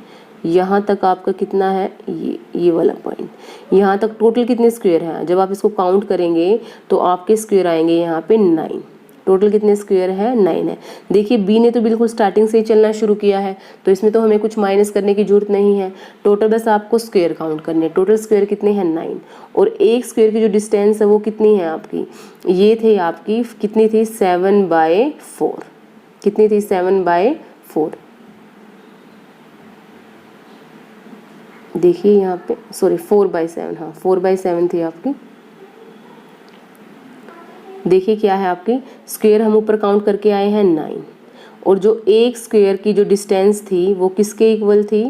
A: यहाँ तक आपका कितना है, ये वाला पॉइंट, यहाँ तक टोटल कितने स्क्वायर हैं। जब आप इसको काउंट करेंगे तो आपके स्क्वायर आएंगे यहाँ पे 9। टोटल कितने स्क्वायर है 9 है। देखिए बी ने तो बिल्कुल स्टार्टिंग से ही चलना शुरू किया है, तो इसमें तो हमें कुछ माइनस करने की जरूरत नहीं है, टोटल बस आपको स्क्वायर काउंट करने। टोटल स्क्वायर कितने हैं 9, और एक स्क्वायर की जो डिस्टेंस है वो कितनी है आपकी, ये थे आपकी कितनी थी 7/4, कितनी थी 7/4। देखिए यहाँ पे सॉरी 4/7, हाँ 4/7 थी आपकी। देखिए क्या है आपकी स्क्वायर हम ऊपर काउंट करके आए हैं 9, और जो एक स्क्वायर की जो डिस्टेंस थी वो किसके इक्वल थी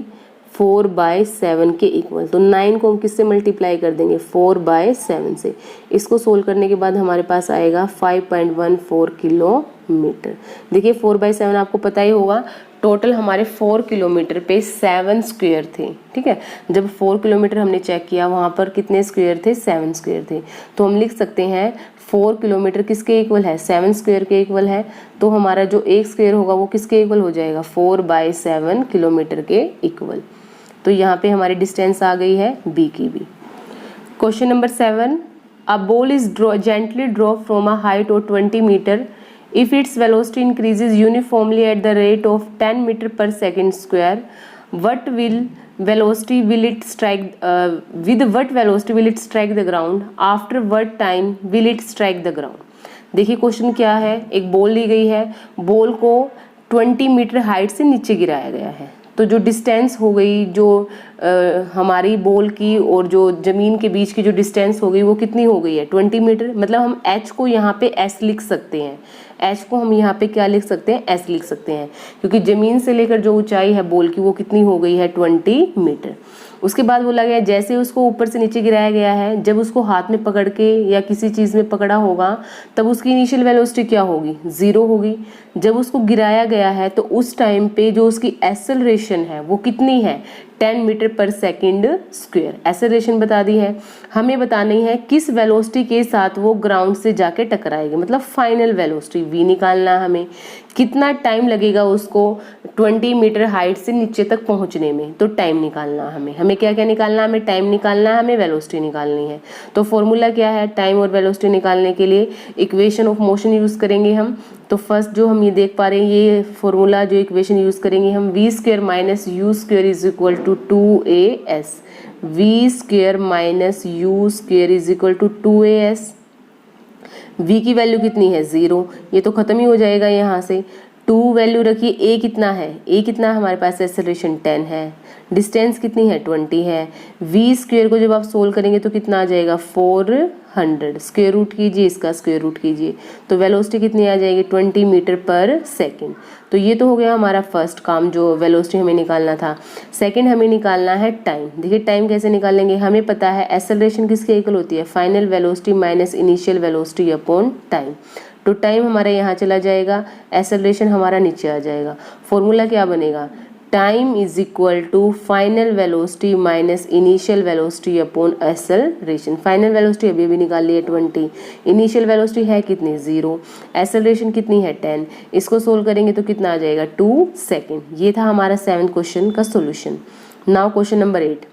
A: 4/7 के इक्वल। तो 9 को हम किससे मल्टीप्लाई कर देंगे 4/7 से। इसको सोल्व करने के बाद हमारे पास आएगा 5.14 किलोमीटर। देखिए 4/7 आपको पता ही होगा, टोटल हमारे 4 किलोमीटर पे 7 स्क्वायर थे, ठीक है। जब 4 किलोमीटर हमने चेक किया वहाँ पर कितने स्क्वायर थे 7 स्क्वायर थे। तो हम लिख सकते हैं 4 किलोमीटर किसके इक्वल है 7 स्क्वायर के इक्वल है। तो हमारा जो एक स्क्वायर होगा वो किसके इक्वल हो जाएगा 4/7 किलोमीटर के इक्वल। तो यहाँ पे हमारी डिस्टेंस आ गई है बी की भी। Question number 7, a ball is gently drop from a height of 20 metre if its velocity increases uniformly at the rate of 10 meter per second square, what velocity will it strike with what velocity will it strike the ground, after what time will it strike the ground। देखिए question क्या है, एक ball ली गई है, ball को 20 metre height से नीचे गिराया गया है। तो जो डिस्टेंस हो गई जो हमारी बॉल की और जो ज़मीन के बीच की जो डिस्टेंस हो गई वो कितनी हो गई है 20 मीटर। मतलब हम h को यहाँ पे s लिख सकते हैं, h को हम यहाँ पे क्या लिख सकते हैं s लिख सकते हैं, क्योंकि ज़मीन से लेकर जो ऊंचाई है बॉल की वो कितनी हो गई है 20 मीटर। उसके बाद बोला गया जैसे उसको ऊपर से नीचे गिराया गया है, जब उसको हाथ में पकड़ के या किसी चीज़ में पकड़ा होगा तब उसकी इनिशियल वेलोसिटी क्या होगी 0 होगी। जब उसको गिराया गया है तो उस टाइम पे जो उसकी एक्सेलरेशन है वो कितनी है 10 metre per second square. Acceleration बता दी है, हमें बतानी है किस वेलोसिटी के साथ वो ग्राउंड से जाके टकराएगी, मतलब फाइनल वेलोसिटी v निकालना है हमें। कितना टाइम लगेगा उसको 20 मीटर हाइट से नीचे तक पहुंचने में, तो टाइम निकालना हमें क्या क्या निकालना है, हमें टाइम निकालना है, हमें वेलोसिटी निकालनी है। तो फॉर्मूला क्या है टाइम और वेलोसिटी निकालने के लिए, इक्वेशन ऑफ मोशन यूज़ करेंगे हम। तो फर्स्ट जो हम ये देख पा रहे हैं ये फॉर्मूला जो इक्वेशन यूज़ करेंगे हम v² minus u² is equal to 2as, v² minus u² is equal to 2as। v की वैल्यू कितनी है 0, ये तो खत्म ही हो जाएगा यहाँ से। 2 वैल्यू रखिए, a कितना है, a कितना हमारे पास एक्सेलरेशन 10 है, डिस्टेंस कितनी है 20 है। v² को जब आप सोल्व करेंगे तो कितना आ जाएगा 400, स्क्वायर रूट कीजिए इसका, स्क्वायर रूट कीजिए तो वेलोसिटी कितनी आ जाएगी 20 मीटर पर सेकंड। तो ये तो हो गया हमारा फर्स्ट काम जो वेलोसिटी हमें निकालना था। सेकंड हमें निकालना है टाइम। देखिए टाइम कैसे निकालेंगे, हमें पता है एक्सेलरेशन किसके इक्वल होती है final velocity minus initial velocity upon time. तो टाइम हमारा यहाँ चला जाएगा, एक्सेलरेशन हमारा नीचे आ जाएगा। फॉर्मूला क्या बनेगा time is equal to final velocity minus initial velocity upon acceleration. Final velocity अभी भी निकाल ली है 20, इनिशियल वेलोसिटी है कितनी 0, एक्सेलरेशन कितनी है 10। इसको सोल्व करेंगे तो कितना आ जाएगा 2 सेकेंड। ये था हमारा 7th क्वेश्चन का solution. Now question number 8।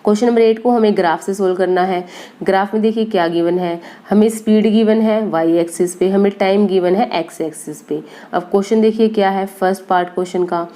A: Question number 8 को हमें ग्राफ से सोल्व करना है। ग्राफ में देखिए क्या गिवन है, हमें स्पीड गिवन है y एक्सिस पे, हमें टाइम गिवन है x एक्सिस पे। अब क्वेश्चन देखिए क्या है, फर्स्ट पार्ट क्वेश्चन का,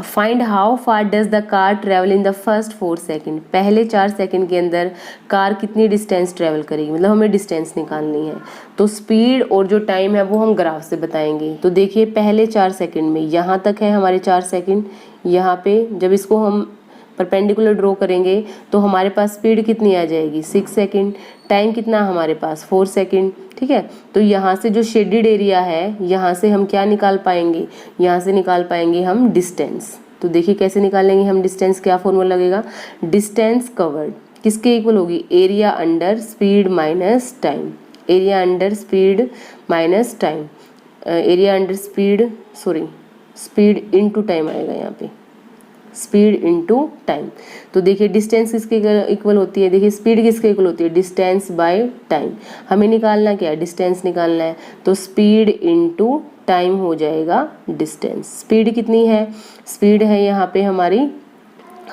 A: find how far does the car travel in the first 4 second. पहले 4 सेकेंड के अंदर कार कितनी डिस्टेंस ट्रेवल करेगी, मतलब हमें डिस्टेंस निकालनी है। तो स्पीड और जो टाइम है वो हम ग्राफ से बताएंगे। तो देखिए पहले 4 सेकेंड में यहाँ तक है हमारे 4 सेकेंड, यहाँ पे जब इसको हम परपेंडिकुलर ड्रॉ करेंगे तो हमारे पास स्पीड कितनी आ जाएगी 6 सेकेंड, टाइम कितना हमारे पास 4 सेकेंड, ठीक है। तो यहाँ से जो शेडेड एरिया है यहाँ से हम क्या निकाल पाएंगे, यहाँ से निकाल पाएंगे हम डिस्टेंस। तो देखिए कैसे निकालेंगे हम डिस्टेंस, क्या फॉर्मूला लगेगा डिस्टेंस कवर्ड किसके इक्वल होगी area under speed minus time, area under speed minus time, area under speed speed into time आएगा यहाँ पे, स्पीड इनटू टाइम। तो देखिए डिस्टेंस किसके इक्वल होती है, देखिए स्पीड किसके इक्वल होती है डिस्टेंस बाय टाइम। हमें निकालना क्या है डिस्टेंस निकालना है, तो स्पीड इनटू टाइम हो जाएगा डिस्टेंस। स्पीड कितनी है, स्पीड है यहाँ पे हमारी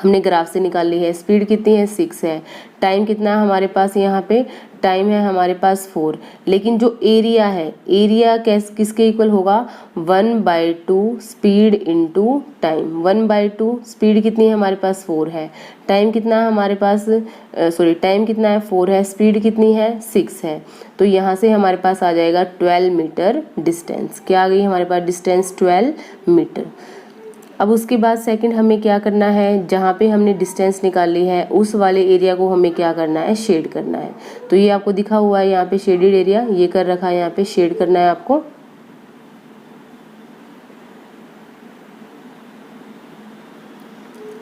A: हमने ग्राफ से निकाल ली है। स्पीड कितनी है 6 है। टाइम कितना है हमारे पास, यहाँ पे टाइम है हमारे पास 4। लेकिन जो एरिया है, एरिया किसके इक्वल होगा 1/2 स्पीड इंटू टाइम। 1/2 स्पीड कितनी है हमारे पास 4 है। टाइम कितना है हमारे पास, टाइम कितना है 4 है, स्पीड कितनी है 6 है। तो यहाँ से हमारे पास आ जाएगा 12 मीटर डिस्टेंस। क्या आ गई हमारे पास डिस्टेंस 12 मीटर। अब उसके बाद सेकंड हमें क्या करना है, जहाँ पे हमने डिस्टेंस निकाली है उस वाले एरिया को हमें क्या करना है, शेड करना है। तो ये आपको दिखा हुआ है यहाँ पे शेडेड एरिया, ये कर रखा है, यहाँ पे शेड करना है आपको।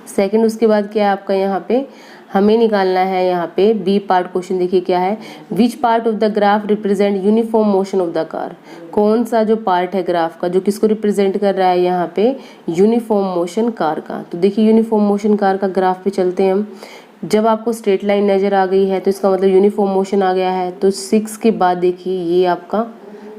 A: सेकंड उसके बाद क्या है आपका, यहाँ पे हमें निकालना है यहाँ पे बी पार्ट क्वेश्चन। देखिए क्या है, which part of the graph represent uniform motion of the car. कौन सा जो पार्ट है ग्राफ का जो किसको रिप्रेजेंट कर रहा है, यहाँ पे यूनिफॉर्म मोशन कार का। तो देखिए यूनिफॉर्म मोशन कार का ग्राफ पे चलते हैं हम। जब आपको स्ट्रेट लाइन नज़र आ गई है तो इसका मतलब यूनिफॉर्म मोशन आ गया है। तो 6 के बाद देखिए ये आपका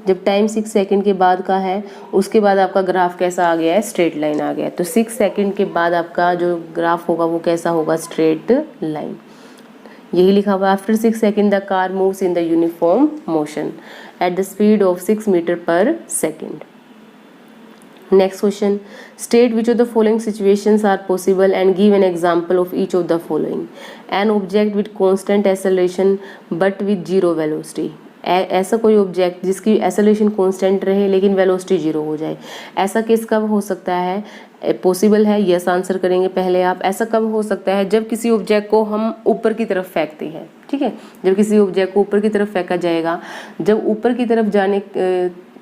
A: जब टाइम 6 सेकंड के बाद का है, उसके बाद आपका ग्राफ कैसा आ गया है, स्ट्रेट लाइन आ गया है। तो 6 सेकंड के बाद आपका जो ग्राफ होगा वो कैसा होगा, स्ट्रेट लाइन। यही लिखा हुआ है, after 6 second the car moves in the uniform motion at the speed of 6 metre per second. Next question, state which of the following situations are possible and give an example of each of the following. An object with constant acceleration but with zero velocity. ऐसा कोई object जिसकी acceleration constant रहे लेकिन velocity zero हो जाए, ऐसा case कब हो सकता है, पॉसिबल है। यस आंसर करेंगे पहले आप। ऐसा कब हो सकता है, जब किसी ऑब्जेक्ट को हम ऊपर की तरफ फेंकते हैं, ठीक है। जब किसी ऑब्जेक्ट को ऊपर की तरफ फेंका जाएगा, जब ऊपर की तरफ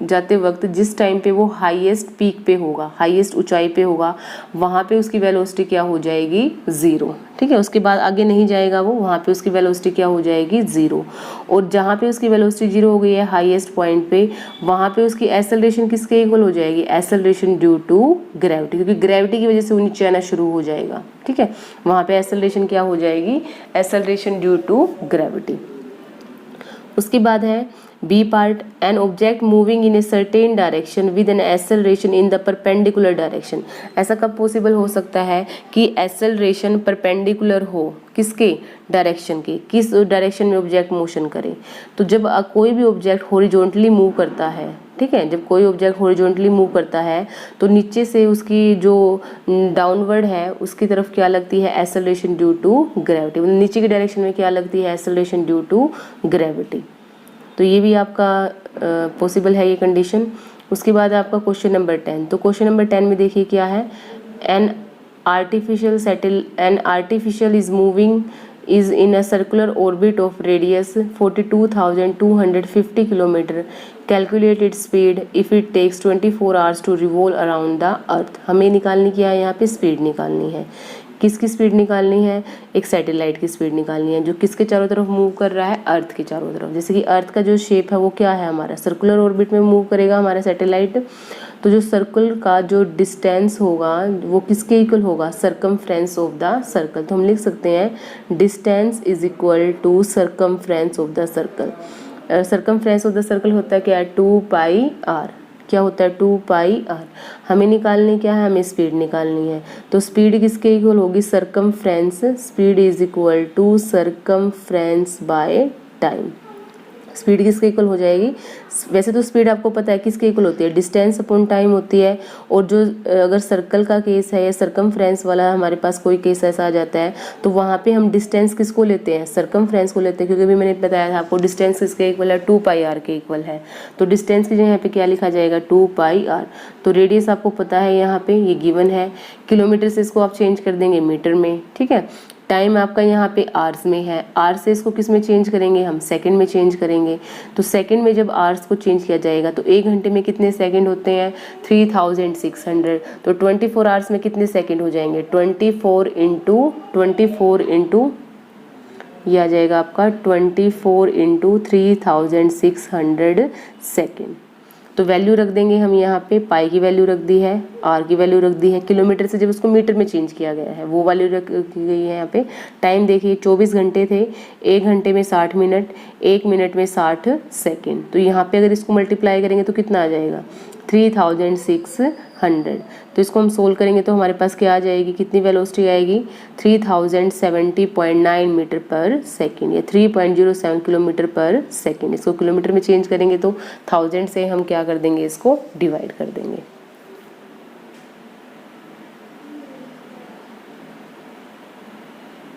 A: जाते वक्त जिस टाइम पे वो हाईएस्ट पीक पे होगा, हाईएस्ट ऊंचाई पे होगा, वहाँ पे उसकी वेलोसिटी क्या हो जाएगी, ज़ीरो, ठीक है। उसके बाद आगे नहीं जाएगा वो, वहाँ पे उसकी वेलोसिटी क्या हो जाएगी, ज़ीरो। और जहाँ पे उसकी वेलोसिटी जीरो हो गई है हाईएस्ट पॉइंट पे, वहाँ पे उसकी एक्सेलरेशन किसके इक्वल हो जाएगी, एक्सेलरेशन ड्यू टू ग्रेविटी, क्योंकि ग्रेविटी की वजह से वो नीचे आना शुरू हो जाएगा, ठीक है। वहाँ पे एक्सेलरेशन क्या हो जाएगी, एक्सेलरेशन ड्यू टू ग्रेविटी। उसके बाद है B part, an object moving in a certain direction with an acceleration in the perpendicular direction. ऐसा कब पॉसिबल हो सकता है कि एक्सेलरेशन परपेंडिकुलर हो, किसके डायरेक्शन के, किस डायरेक्शन में ऑब्जेक्ट मोशन करे। तो जब कोई भी ऑब्जेक्ट हॉरिजॉन्टली मूव करता है, ठीक है, जब कोई ऑब्जेक्ट हॉरिजॉन्टली मूव करता है तो नीचे से उसकी जो डाउनवर्ड है उसकी तरफ क्या लगती है, एक्सेलरेशन ड्यू टू ग्रेविटी। मतलब नीचे की डायरेक्शन में क्या लगती है, एक्सेलरेशन ड्यू टू ग्रेविटी। तो ये भी आपका पॉसिबल है ये कंडीशन। उसके बाद आपका क्वेश्चन नंबर 10। तो क्वेश्चन नंबर 10 में देखिए क्या है, an artificial is moving is in a circular orbit of radius 42,250 km. Calculate its speed if it takes 24 hours to revolve around the earth. हमें निकालनी क्या है, यहाँ पे स्पीड निकालनी है। किसकी स्पीड निकालनी है, एक सैटेलाइट की स्पीड निकालनी है जो किसके चारों तरफ मूव कर रहा है, अर्थ के चारों तरफ। जैसे कि अर्थ का जो शेप है वो क्या है, हमारा सर्कुलर ऑर्बिट में मूव करेगा हमारा सैटेलाइट। तो जो सर्कल का जो डिस्टेंस होगा वो किसके इक्वल होगा, सरकमफ्रेंस ऑफ द सर्कल। तो हम लिख सकते हैं distance is equal to circumference of the circle. Circumference of the circle होता है क्या, 2πr। क्या होता है, 2πr। हमें निकालनी क्या है, हमें स्पीड निकालनी है। तो स्पीड किसके इक्वल होगी, circumference. Speed is equal to circumference by time. Speed किसके इक्वल हो जाएगी, वैसे तो स्पीड आपको पता है किसके इक्वल होती है, डिस्टेंस अपॉन टाइम होती है। और जो अगर सर्कल का केस है या सरकमफ्रेंस वाला हमारे पास कोई केस ऐसा आ जाता है तो वहाँ पे हम डिस्टेंस किसको लेते हैं, सरकमफ्रेंस को लेते हैं, क्योंकि अभी मैंने बताया था आपको डिस्टेंस किसके इक्वल है, 2πr के इक्वल है। तो डिस्टेंस की जगह यहाँ पे क्या लिखा जाएगा, 2πr। तो रेडियस आपको पता है यहाँ पे ये गिवन है, किलोमीटर से इसको आप चेंज कर देंगे मीटर में, ठीक है। टाइम आपका यहाँ पे आवर्स में है, आवर्स से इसको किस में चेंज करेंगे, हम सेकंड में चेंज करेंगे। तो सेकंड में जब आवर्स को चेंज किया जाएगा तो 1 घंटे में कितने सेकंड होते हैं, 3600। तो 24 आवर्स में कितने सेकंड हो जाएंगे, 24 इंटू ये आ जाएगा आपका 24 इंटू 3600 सेकेंड। तो वैल्यू रख देंगे हम यहाँ पे, पाई की वैल्यू रख दी है, आर की वैल्यू रख दी है, किलोमीटर से जब उसको मीटर में चेंज किया गया है वो वैल्यू रख गई है यहाँ पे। टाइम देखिए 24 घंटे थे, 1 घंटे में 60 मिनट, 1 मिनट में 60 सेकेंड। तो यहाँ पे अगर इसको मल्टीप्लाई करेंगे तो कितना आ जाएगा, 3600। तो इसको हम सोल्व करेंगे तो हमारे पास क्या आ जाएगी, कितनी वेलोसिटी आएगी, 3070.9 मीटर पर सेकेंड या 3.07 किलोमीटर पर सेकेंड। इसको किलोमीटर में चेंज करेंगे तो 1000 से हम क्या कर देंगे, इसको डिवाइड कर देंगे।